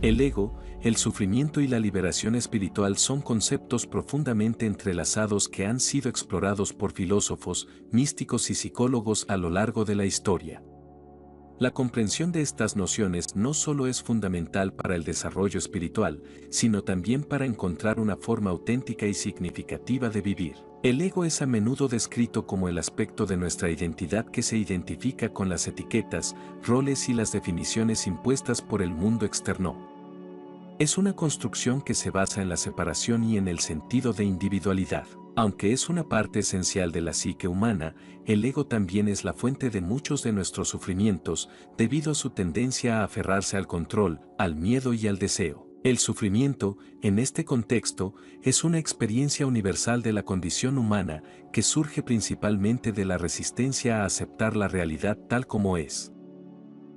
El ego, el sufrimiento y la liberación espiritual son conceptos profundamente entrelazados que han sido explorados por filósofos, místicos y psicólogos a lo largo de la historia. La comprensión de estas nociones no solo es fundamental para el desarrollo espiritual, sino también para encontrar una forma auténtica y significativa de vivir. El ego es a menudo descrito como el aspecto de nuestra identidad que se identifica con las etiquetas, roles y las definiciones impuestas por el mundo externo. Es una construcción que se basa en la separación y en el sentido de individualidad. Aunque es una parte esencial de la psique humana, el ego también es la fuente de muchos de nuestros sufrimientos, debido a su tendencia a aferrarse al control, al miedo y al deseo. El sufrimiento, en este contexto, es una experiencia universal de la condición humana que surge principalmente de la resistencia a aceptar la realidad tal como es.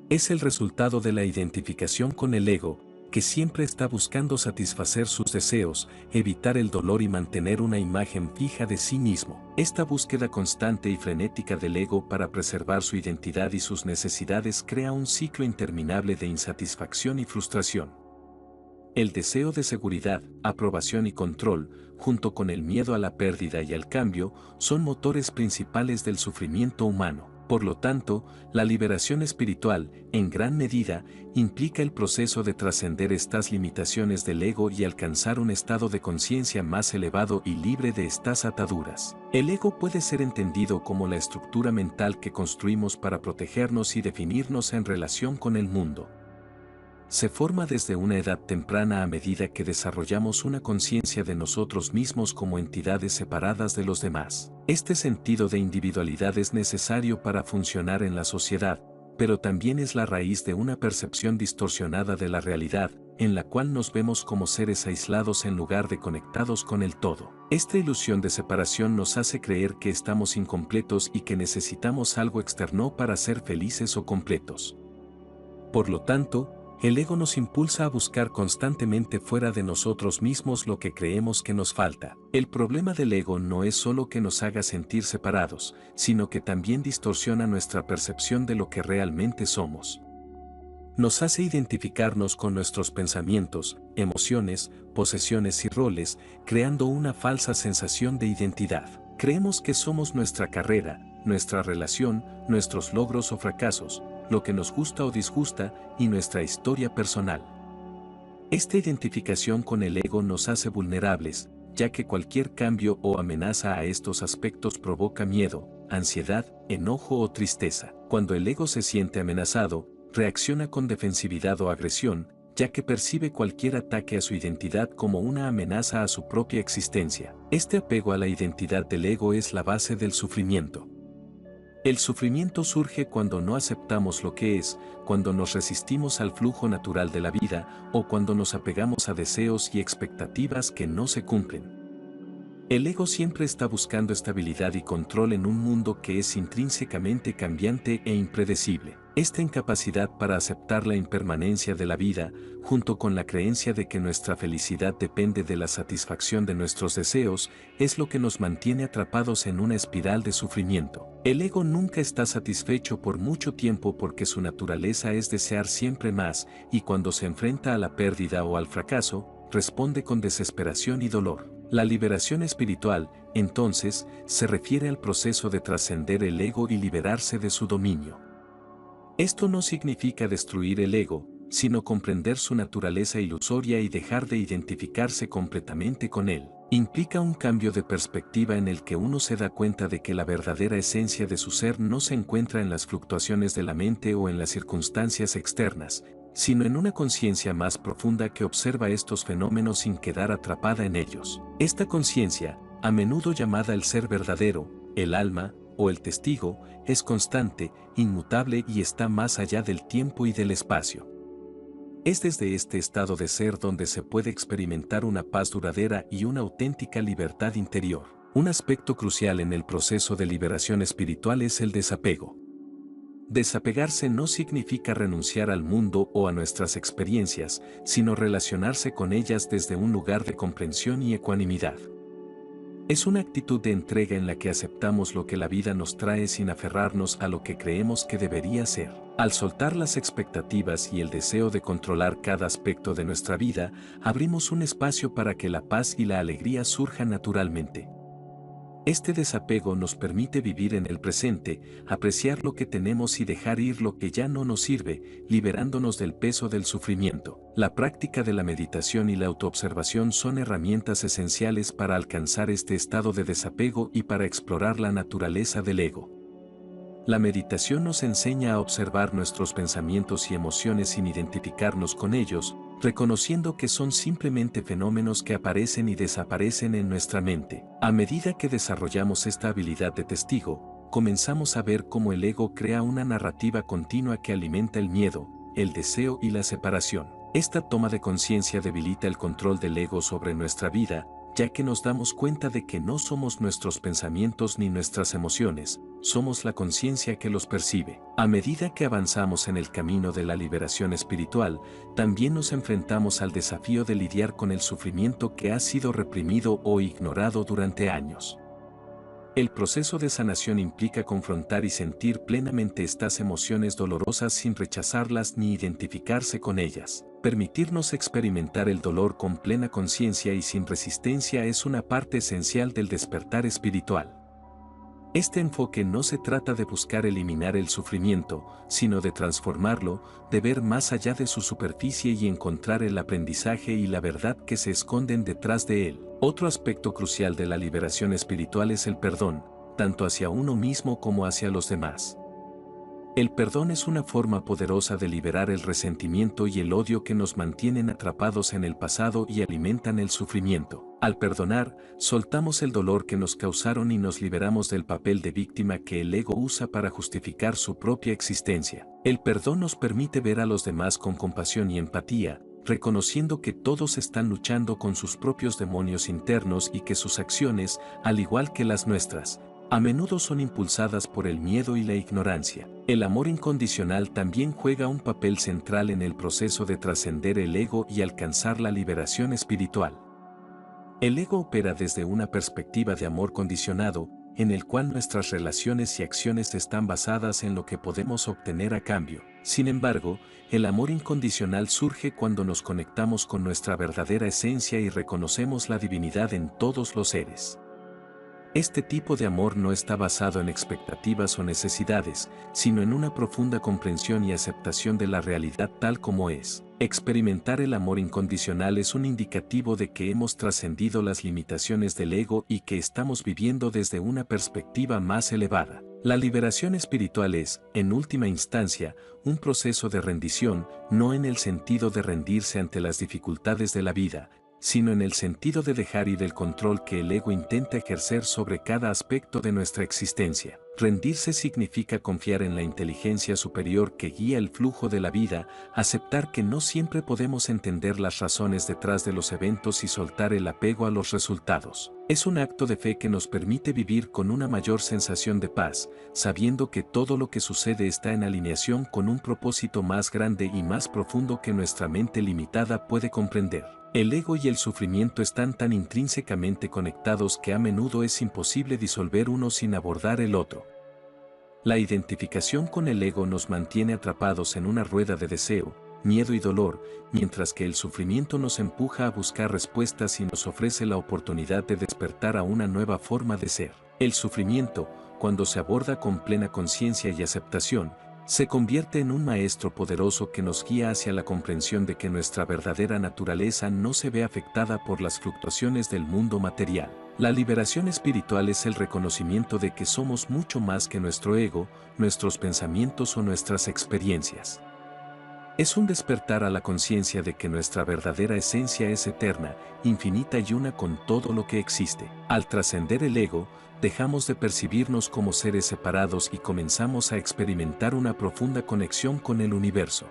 Es el resultado de la identificación con el ego, que siempre está buscando satisfacer sus deseos, evitar el dolor y mantener una imagen fija de sí mismo. Esta búsqueda constante y frenética del ego para preservar su identidad y sus necesidades crea un ciclo interminable de insatisfacción y frustración. El deseo de seguridad, aprobación y control, junto con el miedo a la pérdida y al cambio, son motores principales del sufrimiento humano. Por lo tanto, la liberación espiritual, en gran medida, implica el proceso de trascender estas limitaciones del ego y alcanzar un estado de conciencia más elevado y libre de estas ataduras. El ego puede ser entendido como la estructura mental que construimos para protegernos y definirnos en relación con el mundo. Se forma desde una edad temprana a medida que desarrollamos una conciencia de nosotros mismos como entidades separadas de los demás. Este sentido de individualidad es necesario para funcionar en la sociedad, pero también es la raíz de una percepción distorsionada de la realidad, en la cual nos vemos como seres aislados en lugar de conectados con el todo. Esta ilusión de separación nos hace creer que estamos incompletos y que necesitamos algo externo para ser felices o completos. Por lo tanto, el ego nos impulsa a buscar constantemente fuera de nosotros mismos lo que creemos que nos falta. El problema del ego no es solo que nos haga sentir separados, sino que también distorsiona nuestra percepción de lo que realmente somos. Nos hace identificarnos con nuestros pensamientos, emociones, posesiones y roles, creando una falsa sensación de identidad. Creemos que somos nuestra carrera, nuestra relación, nuestros logros o fracasos, lo que nos gusta o disgusta, y nuestra historia personal. Esta identificación con el ego nos hace vulnerables, ya que cualquier cambio o amenaza a estos aspectos provoca miedo, ansiedad, enojo o tristeza. Cuando el ego se siente amenazado, reacciona con defensividad o agresión, ya que percibe cualquier ataque a su identidad como una amenaza a su propia existencia. Este apego a la identidad del ego es la base del sufrimiento. El sufrimiento surge cuando no aceptamos lo que es, cuando nos resistimos al flujo natural de la vida o cuando nos apegamos a deseos y expectativas que no se cumplen. El ego siempre está buscando estabilidad y control en un mundo que es intrínsecamente cambiante e impredecible. Esta incapacidad para aceptar la impermanencia de la vida, junto con la creencia de que nuestra felicidad depende de la satisfacción de nuestros deseos, es lo que nos mantiene atrapados en una espiral de sufrimiento. El ego nunca está satisfecho por mucho tiempo porque su naturaleza es desear siempre más, y cuando se enfrenta a la pérdida o al fracaso, responde con desesperación y dolor. La liberación espiritual, entonces, se refiere al proceso de trascender el ego y liberarse de su dominio. Esto no significa destruir el ego, sino comprender su naturaleza ilusoria y dejar de identificarse completamente con él. Implica un cambio de perspectiva en el que uno se da cuenta de que la verdadera esencia de su ser no se encuentra en las fluctuaciones de la mente o en las circunstancias externas, sino en una conciencia más profunda que observa estos fenómenos sin quedar atrapada en ellos. Esta conciencia, a menudo llamada el ser verdadero, el alma, o el testigo, es constante, inmutable y está más allá del tiempo y del espacio. Es desde este estado de ser donde se puede experimentar una paz duradera y una auténtica libertad interior. Un aspecto crucial en el proceso de liberación espiritual es el desapego. Desapegarse no significa renunciar al mundo o a nuestras experiencias, sino relacionarse con ellas desde un lugar de comprensión y ecuanimidad. Es una actitud de entrega en la que aceptamos lo que la vida nos trae sin aferrarnos a lo que creemos que debería ser. Al soltar las expectativas y el deseo de controlar cada aspecto de nuestra vida, abrimos un espacio para que la paz y la alegría surjan naturalmente. Este desapego nos permite vivir en el presente, apreciar lo que tenemos y dejar ir lo que ya no nos sirve, liberándonos del peso del sufrimiento. La práctica de la meditación y la autoobservación son herramientas esenciales para alcanzar este estado de desapego y para explorar la naturaleza del ego. La meditación nos enseña a observar nuestros pensamientos y emociones sin identificarnos con ellos, reconociendo que son simplemente fenómenos que aparecen y desaparecen en nuestra mente. A medida que desarrollamos esta habilidad de testigo, comenzamos a ver cómo el ego crea una narrativa continua que alimenta el miedo, el deseo y la separación. Esta toma de conciencia debilita el control del ego sobre nuestra vida, ya que nos damos cuenta de que no somos nuestros pensamientos ni nuestras emociones, somos la conciencia que los percibe. A medida que avanzamos en el camino de la liberación espiritual, también nos enfrentamos al desafío de lidiar con el sufrimiento que ha sido reprimido o ignorado durante años. El proceso de sanación implica confrontar y sentir plenamente estas emociones dolorosas sin rechazarlas ni identificarse con ellas. Permitirnos experimentar el dolor con plena conciencia y sin resistencia es una parte esencial del despertar espiritual. Este enfoque no se trata de buscar eliminar el sufrimiento, sino de transformarlo, de ver más allá de su superficie y encontrar el aprendizaje y la verdad que se esconden detrás de él. Otro aspecto crucial de la liberación espiritual es el perdón, tanto hacia uno mismo como hacia los demás. El perdón es una forma poderosa de liberar el resentimiento y el odio que nos mantienen atrapados en el pasado y alimentan el sufrimiento. Al perdonar, soltamos el dolor que nos causaron y nos liberamos del papel de víctima que el ego usa para justificar su propia existencia. El perdón nos permite ver a los demás con compasión y empatía, reconociendo que todos están luchando con sus propios demonios internos y que sus acciones, al igual que las nuestras, a menudo son impulsadas por el miedo y la ignorancia. El amor incondicional también juega un papel central en el proceso de trascender el ego y alcanzar la liberación espiritual. El ego opera desde una perspectiva de amor condicionado, en el cual nuestras relaciones y acciones están basadas en lo que podemos obtener a cambio. Sin embargo, el amor incondicional surge cuando nos conectamos con nuestra verdadera esencia y reconocemos la divinidad en todos los seres. Este tipo de amor no está basado en expectativas o necesidades, sino en una profunda comprensión y aceptación de la realidad tal como es. Experimentar el amor incondicional es un indicativo de que hemos trascendido las limitaciones del ego y que estamos viviendo desde una perspectiva más elevada. La liberación espiritual es, en última instancia, un proceso de rendición, no en el sentido de rendirse ante las dificultades de la vida, sino en el sentido de dejar ir el control que el ego intenta ejercer sobre cada aspecto de nuestra existencia. Rendirse significa confiar en la inteligencia superior que guía el flujo de la vida, aceptar que no siempre podemos entender las razones detrás de los eventos y soltar el apego a los resultados. Es un acto de fe que nos permite vivir con una mayor sensación de paz, sabiendo que todo lo que sucede está en alineación con un propósito más grande y más profundo que nuestra mente limitada puede comprender. El ego y el sufrimiento están tan intrínsecamente conectados que a menudo es imposible disolver uno sin abordar el otro. La identificación con el ego nos mantiene atrapados en una rueda de deseo, miedo y dolor, mientras que el sufrimiento nos empuja a buscar respuestas y nos ofrece la oportunidad de despertar a una nueva forma de ser. El sufrimiento, cuando se aborda con plena conciencia y aceptación, se convierte en un maestro poderoso que nos guía hacia la comprensión de que nuestra verdadera naturaleza no se ve afectada por las fluctuaciones del mundo material. La liberación espiritual es el reconocimiento de que somos mucho más que nuestro ego, nuestros pensamientos o nuestras experiencias. Es un despertar a la conciencia de que nuestra verdadera esencia es eterna, infinita y una con todo lo que existe. Al trascender el ego, dejamos de percibirnos como seres separados y comenzamos a experimentar una profunda conexión con el universo.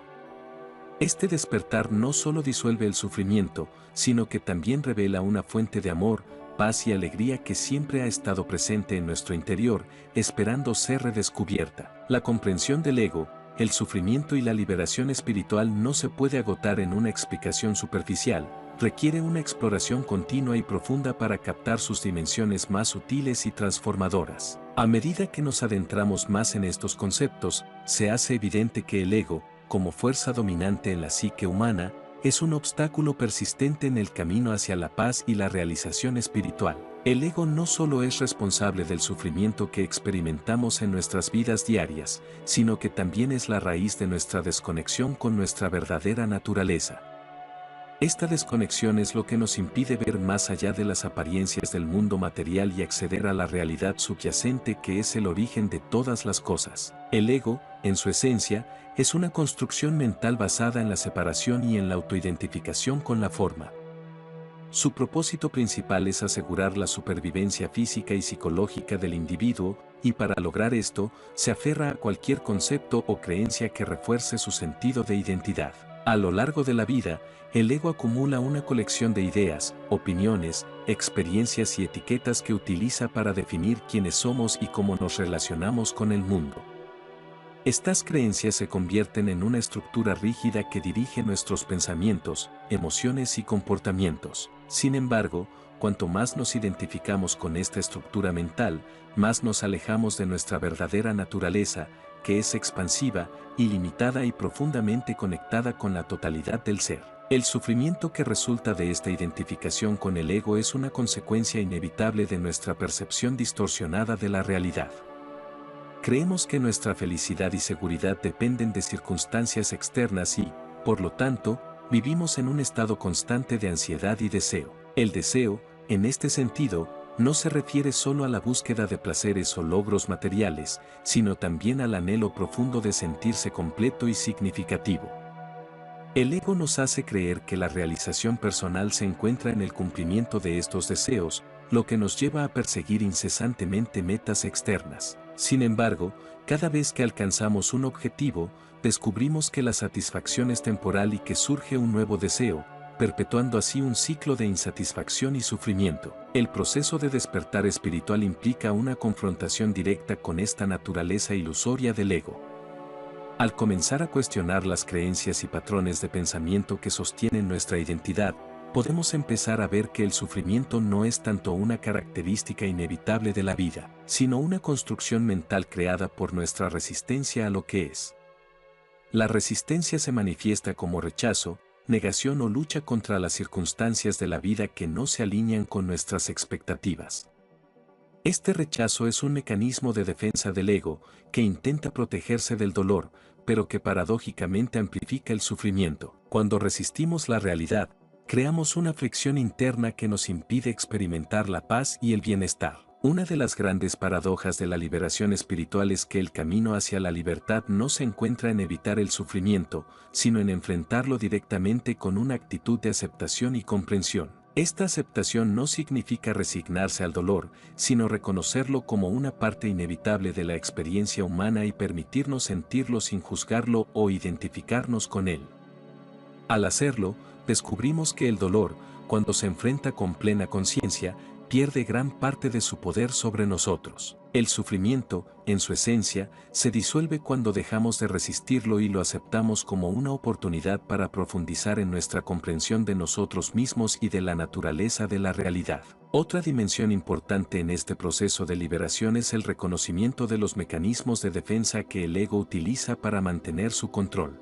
Este despertar no solo disuelve el sufrimiento, sino que también revela una fuente de amor, paz y alegría que siempre ha estado presente en nuestro interior, esperando ser redescubierta. La comprensión del ego, el sufrimiento y la liberación espiritual no se puede agotar en una explicación superficial, requiere una exploración continua y profunda para captar sus dimensiones más sutiles y transformadoras. A medida que nos adentramos más en estos conceptos, se hace evidente que el ego, como fuerza dominante en la psique humana, es un obstáculo persistente en el camino hacia la paz y la realización espiritual. El ego no solo es responsable del sufrimiento que experimentamos en nuestras vidas diarias, sino que también es la raíz de nuestra desconexión con nuestra verdadera naturaleza. Esta desconexión es lo que nos impide ver más allá de las apariencias del mundo material y acceder a la realidad subyacente que es el origen de todas las cosas. El ego, en su esencia, es una construcción mental basada en la separación y en la autoidentificación con la forma. Su propósito principal es asegurar la supervivencia física y psicológica del individuo, y para lograr esto, se aferra a cualquier concepto o creencia que refuerce su sentido de identidad. A lo largo de la vida, el ego acumula una colección de ideas, opiniones, experiencias y etiquetas que utiliza para definir quiénes somos y cómo nos relacionamos con el mundo. Estas creencias se convierten en una estructura rígida que dirige nuestros pensamientos, emociones y comportamientos. Sin embargo, cuanto más nos identificamos con esta estructura mental, más nos alejamos de nuestra verdadera naturaleza, que es expansiva, ilimitada y profundamente conectada con la totalidad del ser. El sufrimiento que resulta de esta identificación con el ego es una consecuencia inevitable de nuestra percepción distorsionada de la realidad. Creemos que nuestra felicidad y seguridad dependen de circunstancias externas y, por lo tanto, vivimos en un estado constante de ansiedad y deseo. El deseo, en este sentido, no se refiere solo a la búsqueda de placeres o logros materiales, sino también al anhelo profundo de sentirse completo y significativo. El ego nos hace creer que la realización personal se encuentra en el cumplimiento de estos deseos, lo que nos lleva a perseguir incesantemente metas externas. Sin embargo, cada vez que alcanzamos un objetivo, descubrimos que la satisfacción es temporal y que surge un nuevo deseo, perpetuando así un ciclo de insatisfacción y sufrimiento. El proceso de despertar espiritual implica una confrontación directa con esta naturaleza ilusoria del ego. Al comenzar a cuestionar las creencias y patrones de pensamiento que sostienen nuestra identidad, podemos empezar a ver que el sufrimiento no es tanto una característica inevitable de la vida, sino una construcción mental creada por nuestra resistencia a lo que es. La resistencia se manifiesta como rechazo, negación o lucha contra las circunstancias de la vida que no se alinean con nuestras expectativas. Este rechazo es un mecanismo de defensa del ego que intenta protegerse del dolor, pero que paradójicamente amplifica el sufrimiento. Cuando resistimos la realidad, creamos una fricción interna que nos impide experimentar la paz y el bienestar. Una de las grandes paradojas de la liberación espiritual es que el camino hacia la libertad no se encuentra en evitar el sufrimiento, sino en enfrentarlo directamente con una actitud de aceptación y comprensión. Esta aceptación no significa resignarse al dolor, sino reconocerlo como una parte inevitable de la experiencia humana y permitirnos sentirlo sin juzgarlo o identificarnos con él. Al hacerlo, descubrimos que el dolor, cuando se enfrenta con plena conciencia, pierde gran parte de su poder sobre nosotros. El sufrimiento, en su esencia, se disuelve cuando dejamos de resistirlo y lo aceptamos como una oportunidad para profundizar en nuestra comprensión de nosotros mismos y de la naturaleza de la realidad. Otra dimensión importante en este proceso de liberación es el reconocimiento de los mecanismos de defensa que el ego utiliza para mantener su control.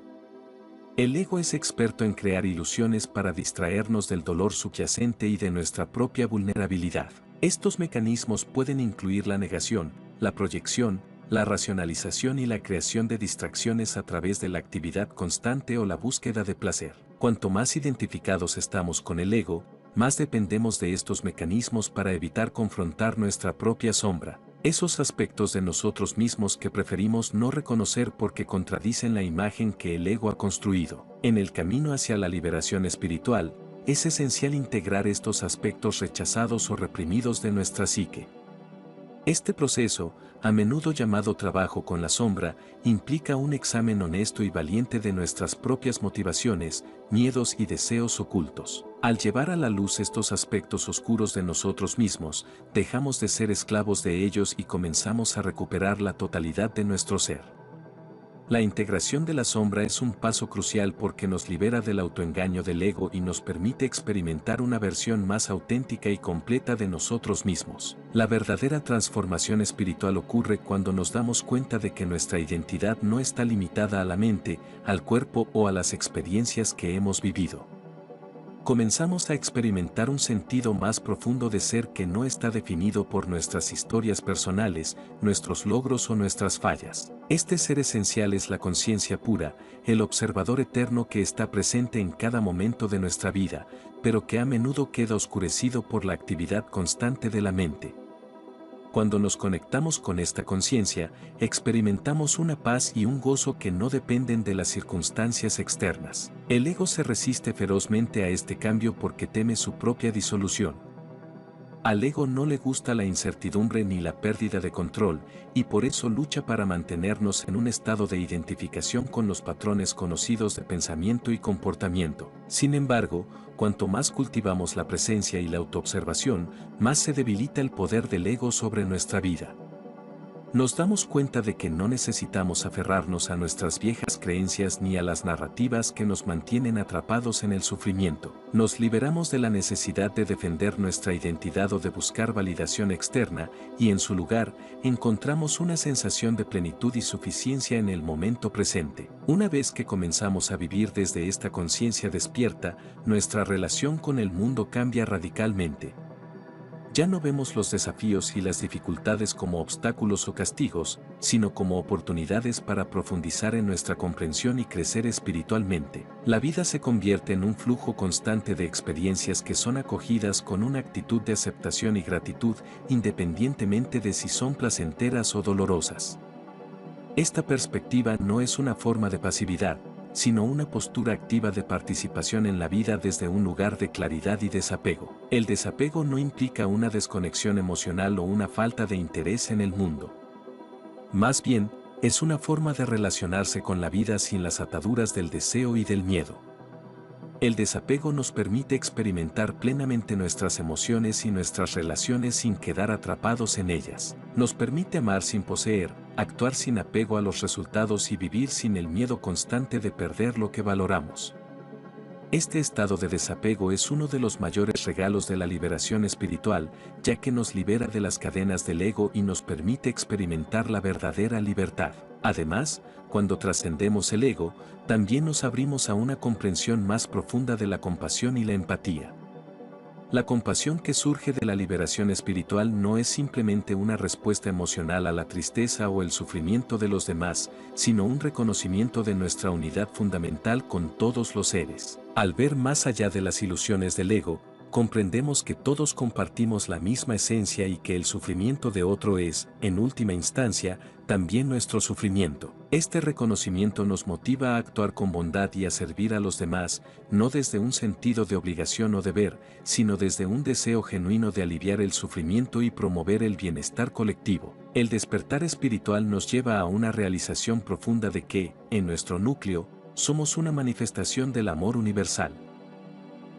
El ego es experto en crear ilusiones para distraernos del dolor subyacente y de nuestra propia vulnerabilidad. Estos mecanismos pueden incluir la negación, la proyección, la racionalización y la creación de distracciones a través de la actividad constante o la búsqueda de placer. Cuanto más identificados estamos con el ego, más dependemos de estos mecanismos para evitar confrontar nuestra propia sombra. Esos aspectos de nosotros mismos que preferimos no reconocer porque contradicen la imagen que el ego ha construido. En el camino hacia la liberación espiritual, es esencial integrar estos aspectos rechazados o reprimidos de nuestra psique. Este proceso, a menudo llamado trabajo con la sombra, implica un examen honesto y valiente de nuestras propias motivaciones, miedos y deseos ocultos. Al llevar a la luz estos aspectos oscuros de nosotros mismos, dejamos de ser esclavos de ellos y comenzamos a recuperar la totalidad de nuestro ser. La integración de la sombra es un paso crucial porque nos libera del autoengaño del ego y nos permite experimentar una versión más auténtica y completa de nosotros mismos. La verdadera transformación espiritual ocurre cuando nos damos cuenta de que nuestra identidad no está limitada a la mente, al cuerpo o a las experiencias que hemos vivido. Comenzamos a experimentar un sentido más profundo de ser que no está definido por nuestras historias personales, nuestros logros o nuestras fallas. Este ser esencial es la conciencia pura, el observador eterno que está presente en cada momento de nuestra vida, pero que a menudo queda oscurecido por la actividad constante de la mente. Cuando nos conectamos con esta conciencia, experimentamos una paz y un gozo que no dependen de las circunstancias externas. El ego se resiste ferozmente a este cambio porque teme su propia disolución. Al ego no le gusta la incertidumbre ni la pérdida de control, y por eso lucha para mantenernos en un estado de identificación con los patrones conocidos de pensamiento y comportamiento. Sin embargo, cuanto más cultivamos la presencia y la autoobservación, más se debilita el poder del ego sobre nuestra vida. Nos damos cuenta de que no necesitamos aferrarnos a nuestras viejas creencias ni a las narrativas que nos mantienen atrapados en el sufrimiento. Nos liberamos de la necesidad de defender nuestra identidad o de buscar validación externa, y en su lugar, encontramos una sensación de plenitud y suficiencia en el momento presente. Una vez que comenzamos a vivir desde esta conciencia despierta, nuestra relación con el mundo cambia radicalmente. Ya no vemos los desafíos y las dificultades como obstáculos o castigos, sino como oportunidades para profundizar en nuestra comprensión y crecer espiritualmente. La vida se convierte en un flujo constante de experiencias que son acogidas con una actitud de aceptación y gratitud, independientemente de si son placenteras o dolorosas. Esta perspectiva no es una forma de pasividad, sino una postura activa de participación en la vida desde un lugar de claridad y desapego. El desapego no implica una desconexión emocional o una falta de interés en el mundo. Más bien, es una forma de relacionarse con la vida sin las ataduras del deseo y del miedo. El desapego nos permite experimentar plenamente nuestras emociones y nuestras relaciones sin quedar atrapados en ellas. Nos permite amar sin poseer, actuar sin apego a los resultados y vivir sin el miedo constante de perder lo que valoramos. Este estado de desapego es uno de los mayores regalos de la liberación espiritual, ya que nos libera de las cadenas del ego y nos permite experimentar la verdadera libertad. Además, cuando trascendemos el ego, también nos abrimos a una comprensión más profunda de la compasión y la empatía. La compasión que surge de la liberación espiritual no es simplemente una respuesta emocional a la tristeza o el sufrimiento de los demás, sino un reconocimiento de nuestra unidad fundamental con todos los seres. Al ver más allá de las ilusiones del ego, comprendemos que todos compartimos la misma esencia y que el sufrimiento de otro es, en última instancia, también nuestro sufrimiento. Este reconocimiento nos motiva a actuar con bondad y a servir a los demás, no desde un sentido de obligación o deber, sino desde un deseo genuino de aliviar el sufrimiento y promover el bienestar colectivo. El despertar espiritual nos lleva a una realización profunda de que, en nuestro núcleo, somos una manifestación del amor universal.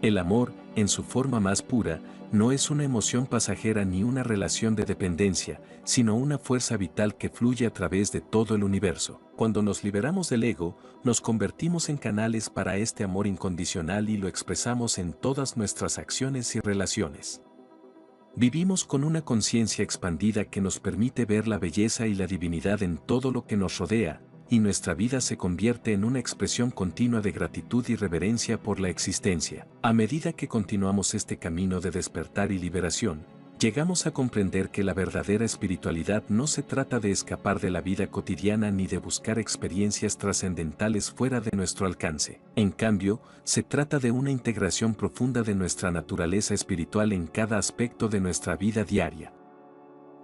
El amor, en su forma más pura, no es una emoción pasajera ni una relación de dependencia, sino una fuerza vital que fluye a través de todo el universo. Cuando nos liberamos del ego, nos convertimos en canales para este amor incondicional y lo expresamos en todas nuestras acciones y relaciones. Vivimos con una conciencia expandida que nos permite ver la belleza y la divinidad en todo lo que nos rodea, y nuestra vida se convierte en una expresión continua de gratitud y reverencia por la existencia. A medida que continuamos este camino de despertar y liberación, llegamos a comprender que la verdadera espiritualidad no se trata de escapar de la vida cotidiana ni de buscar experiencias trascendentales fuera de nuestro alcance. En cambio, se trata de una integración profunda de nuestra naturaleza espiritual en cada aspecto de nuestra vida diaria.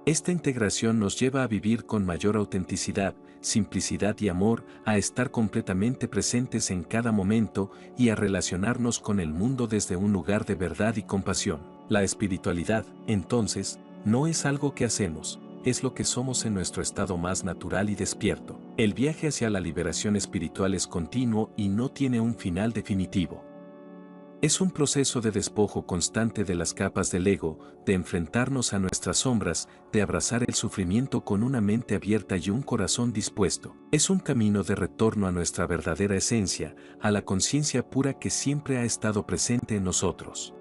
Esta integración nos lleva a vivir con mayor autenticidad, simplicidad y amor, a estar completamente presentes en cada momento y a relacionarnos con el mundo desde un lugar de verdad y compasión. La espiritualidad, entonces, no es algo que hacemos, es lo que somos en nuestro estado más natural y despierto. El viaje hacia la liberación espiritual es continuo y no tiene un final definitivo. Es un proceso de despojo constante de las capas del ego, de enfrentarnos a nuestras sombras, de abrazar el sufrimiento con una mente abierta y un corazón dispuesto. Es un camino de retorno a nuestra verdadera esencia, a la conciencia pura que siempre ha estado presente en nosotros.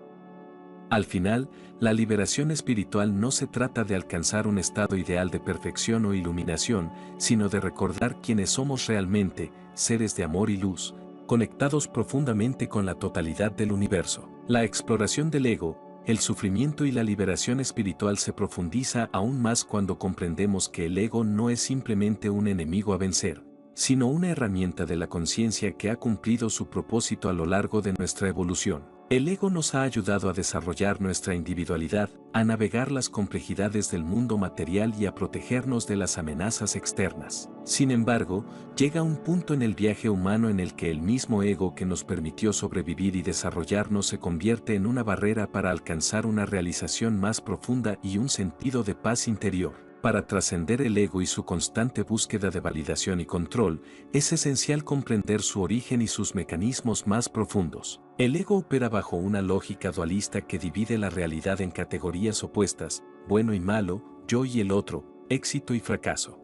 Al final, la liberación espiritual no se trata de alcanzar un estado ideal de perfección o iluminación, sino de recordar quiénes somos realmente, seres de amor y luz, conectados profundamente con la totalidad del universo. La exploración del ego, el sufrimiento y la liberación espiritual se profundiza aún más cuando comprendemos que el ego no es simplemente un enemigo a vencer, sino una herramienta de la conciencia que ha cumplido su propósito a lo largo de nuestra evolución. El ego nos ha ayudado a desarrollar nuestra individualidad, a navegar las complejidades del mundo material y a protegernos de las amenazas externas. Sin embargo, llega un punto en el viaje humano en el que el mismo ego que nos permitió sobrevivir y desarrollarnos se convierte en una barrera para alcanzar una realización más profunda y un sentido de paz interior. Para trascender el ego y su constante búsqueda de validación y control, es esencial comprender su origen y sus mecanismos más profundos. El ego opera bajo una lógica dualista que divide la realidad en categorías opuestas, bueno y malo, yo y el otro, éxito y fracaso.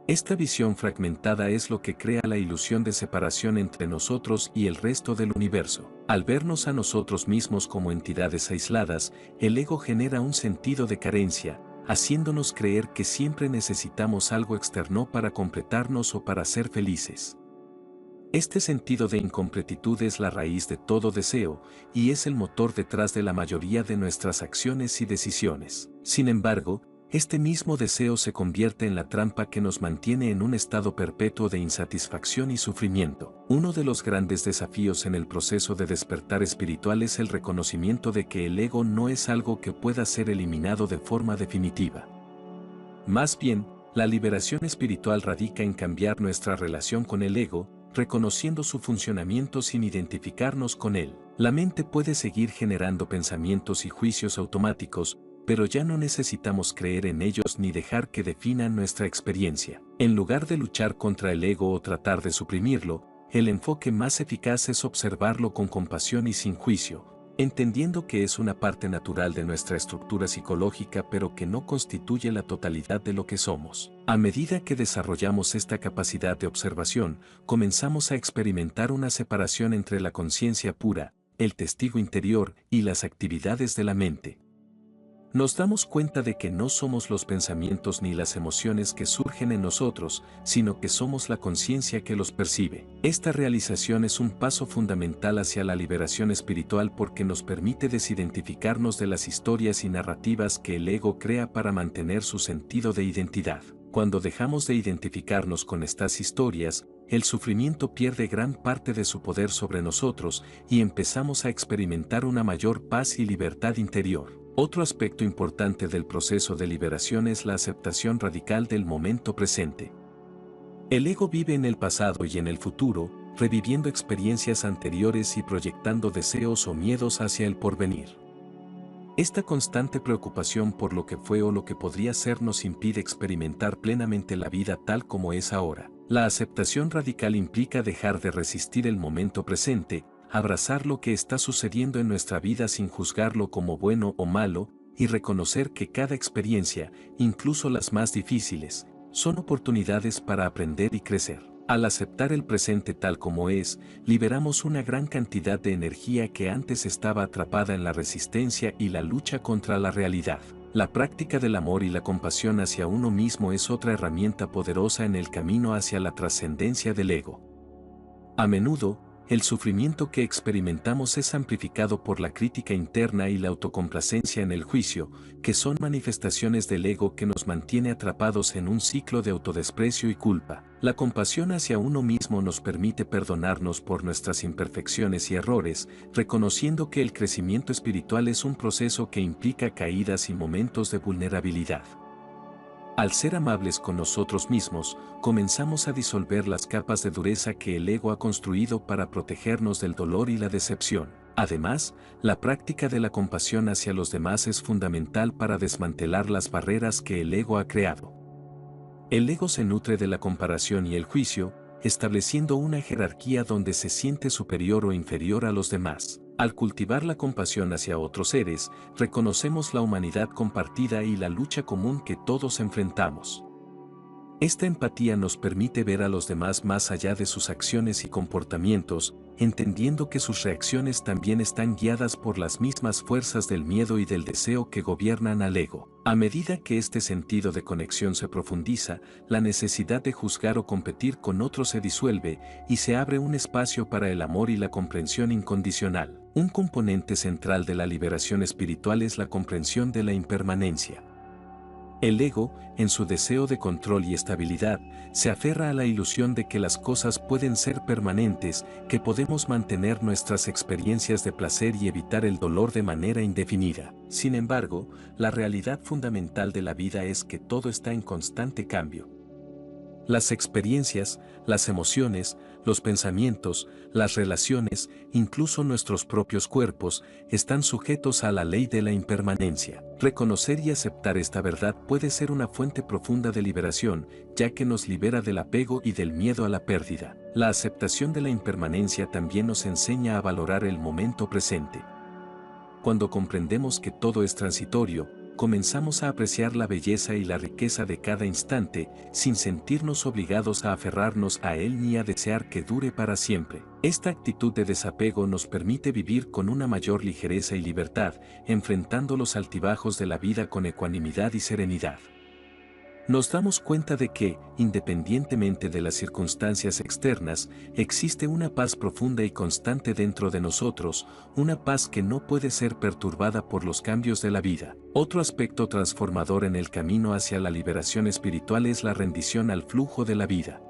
Esta visión fragmentada es lo que crea la ilusión de separación entre nosotros y el resto del universo. Al vernos a nosotros mismos como entidades aisladas, el ego genera un sentido de carencia, haciéndonos creer que siempre necesitamos algo externo para completarnos o para ser felices. Este sentido de incompletitud es la raíz de todo deseo, y es el motor detrás de la mayoría de nuestras acciones y decisiones. Sin embargo, este mismo deseo se convierte en la trampa que nos mantiene en un estado perpetuo de insatisfacción y sufrimiento. Uno de los grandes desafíos en el proceso de despertar espiritual es el reconocimiento de que el ego no es algo que pueda ser eliminado de forma definitiva. Más bien, la liberación espiritual radica en cambiar nuestra relación con el ego, reconociendo su funcionamiento sin identificarnos con él. La mente puede seguir generando pensamientos y juicios automáticos, pero ya no necesitamos creer en ellos ni dejar que definan nuestra experiencia. En lugar de luchar contra el ego o tratar de suprimirlo, el enfoque más eficaz es observarlo con compasión y sin juicio, entendiendo que es una parte natural de nuestra estructura psicológica pero que no constituye la totalidad de lo que somos. A medida que desarrollamos esta capacidad de observación, comenzamos a experimentar una separación entre la conciencia pura, el testigo interior y las actividades de la mente. Nos damos cuenta de que no somos los pensamientos ni las emociones que surgen en nosotros, sino que somos la conciencia que los percibe. Esta realización es un paso fundamental hacia la liberación espiritual porque nos permite desidentificarnos de las historias y narrativas que el ego crea para mantener su sentido de identidad. Cuando dejamos de identificarnos con estas historias, el sufrimiento pierde gran parte de su poder sobre nosotros y empezamos a experimentar una mayor paz y libertad interior. Otro aspecto importante del proceso de liberación es la aceptación radical del momento presente. El ego vive en el pasado y en el futuro, reviviendo experiencias anteriores y proyectando deseos o miedos hacia el porvenir. Esta constante preocupación por lo que fue o lo que podría ser nos impide experimentar plenamente la vida tal como es ahora. La aceptación radical implica dejar de resistir el momento presente, abrazar lo que está sucediendo en nuestra vida sin juzgarlo como bueno o malo, y reconocer que cada experiencia, incluso las más difíciles, son oportunidades para aprender y crecer. Al aceptar el presente tal como es, liberamos una gran cantidad de energía que antes estaba atrapada en la resistencia y la lucha contra la realidad. La práctica del amor y la compasión hacia uno mismo es otra herramienta poderosa en el camino hacia la trascendencia del ego. A menudo, el sufrimiento que experimentamos es amplificado por la crítica interna y la autocomplacencia en el juicio, que son manifestaciones del ego que nos mantiene atrapados en un ciclo de autodesprecio y culpa. La compasión hacia uno mismo nos permite perdonarnos por nuestras imperfecciones y errores, reconociendo que el crecimiento espiritual es un proceso que implica caídas y momentos de vulnerabilidad. Al ser amables con nosotros mismos, comenzamos a disolver las capas de dureza que el ego ha construido para protegernos del dolor y la decepción. Además, la práctica de la compasión hacia los demás es fundamental para desmantelar las barreras que el ego ha creado. El ego se nutre de la comparación y el juicio, estableciendo una jerarquía donde se siente superior o inferior a los demás. Al cultivar la compasión hacia otros seres, reconocemos la humanidad compartida y la lucha común que todos enfrentamos. Esta empatía nos permite ver a los demás más allá de sus acciones y comportamientos, entendiendo que sus reacciones también están guiadas por las mismas fuerzas del miedo y del deseo que gobiernan al ego. A medida que este sentido de conexión se profundiza, la necesidad de juzgar o competir con otros se disuelve y se abre un espacio para el amor y la comprensión incondicional. Un componente central de la liberación espiritual es la comprensión de la impermanencia. El ego, en su deseo de control y estabilidad, se aferra a la ilusión de que las cosas pueden ser permanentes, que podemos mantener nuestras experiencias de placer y evitar el dolor de manera indefinida. Sin embargo, la realidad fundamental de la vida es que todo está en constante cambio. Las experiencias, las emociones, los pensamientos, las relaciones, incluso nuestros propios cuerpos, están sujetos a la ley de la impermanencia. Reconocer y aceptar esta verdad puede ser una fuente profunda de liberación, ya que nos libera del apego y del miedo a la pérdida. La aceptación de la impermanencia también nos enseña a valorar el momento presente. Cuando comprendemos que todo es transitorio, comenzamos a apreciar la belleza y la riqueza de cada instante, sin sentirnos obligados a aferrarnos a él ni a desear que dure para siempre. Esta actitud de desapego nos permite vivir con una mayor ligereza y libertad, enfrentando los altibajos de la vida con ecuanimidad y serenidad. Nos damos cuenta de que, independientemente de las circunstancias externas, existe una paz profunda y constante dentro de nosotros, una paz que no puede ser perturbada por los cambios de la vida. Otro aspecto transformador en el camino hacia la liberación espiritual es la rendición al flujo de la vida.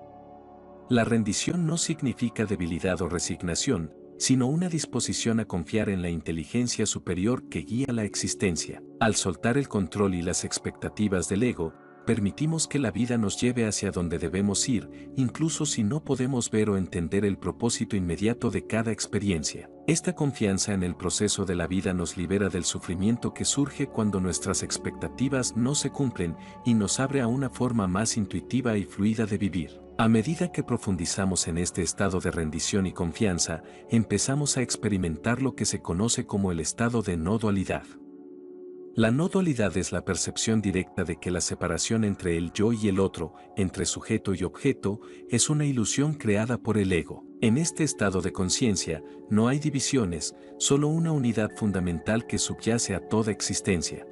La rendición no significa debilidad o resignación, sino una disposición a confiar en la inteligencia superior que guía la existencia. Al soltar el control y las expectativas del ego, permitimos que la vida nos lleve hacia donde debemos ir, incluso si no podemos ver o entender el propósito inmediato de cada experiencia. Esta confianza en el proceso de la vida nos libera del sufrimiento que surge cuando nuestras expectativas no se cumplen y nos abre a una forma más intuitiva y fluida de vivir. A medida que profundizamos en este estado de rendición y confianza, empezamos a experimentar lo que se conoce como el estado de no dualidad. La no dualidad es la percepción directa de que la separación entre el yo y el otro, entre sujeto y objeto, es una ilusión creada por el ego. En este estado de conciencia, no hay divisiones, solo una unidad fundamental que subyace a toda existencia.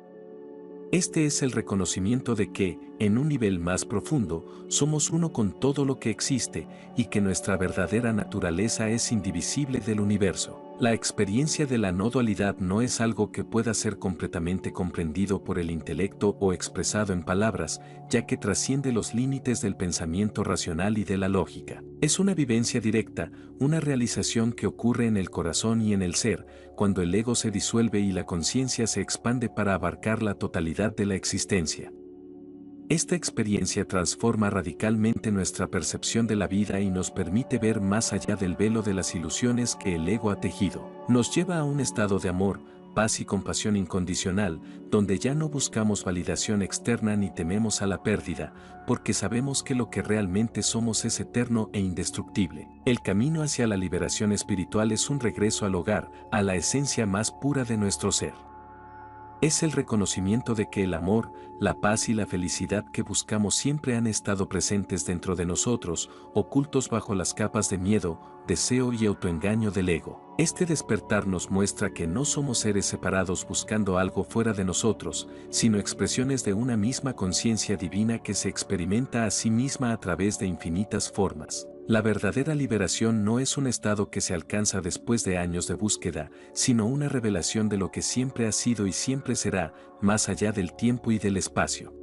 Este es el reconocimiento de que, en un nivel más profundo, somos uno con todo lo que existe y que nuestra verdadera naturaleza es indivisible del universo. La experiencia de la no dualidad no es algo que pueda ser completamente comprendido por el intelecto o expresado en palabras, ya que trasciende los límites del pensamiento racional y de la lógica. Es una vivencia directa, una realización que ocurre en el corazón y en el ser, cuando el ego se disuelve y la conciencia se expande para abarcar la totalidad de la existencia. Esta experiencia transforma radicalmente nuestra percepción de la vida y nos permite ver más allá del velo de las ilusiones que el ego ha tejido. Nos lleva a un estado de amor, paz y compasión incondicional, donde ya no buscamos validación externa ni tememos a la pérdida, porque sabemos que lo que realmente somos es eterno e indestructible. El camino hacia la liberación espiritual es un regreso al hogar, a la esencia más pura de nuestro ser. Es el reconocimiento de que el amor, la paz y la felicidad que buscamos siempre han estado presentes dentro de nosotros, ocultos bajo las capas de miedo, deseo y autoengaño del ego. Este despertar nos muestra que no somos seres separados buscando algo fuera de nosotros, sino expresiones de una misma conciencia divina que se experimenta a sí misma a través de infinitas formas. La verdadera liberación no es un estado que se alcanza después de años de búsqueda, sino una revelación de lo que siempre ha sido y siempre será, más allá del tiempo y del espacio.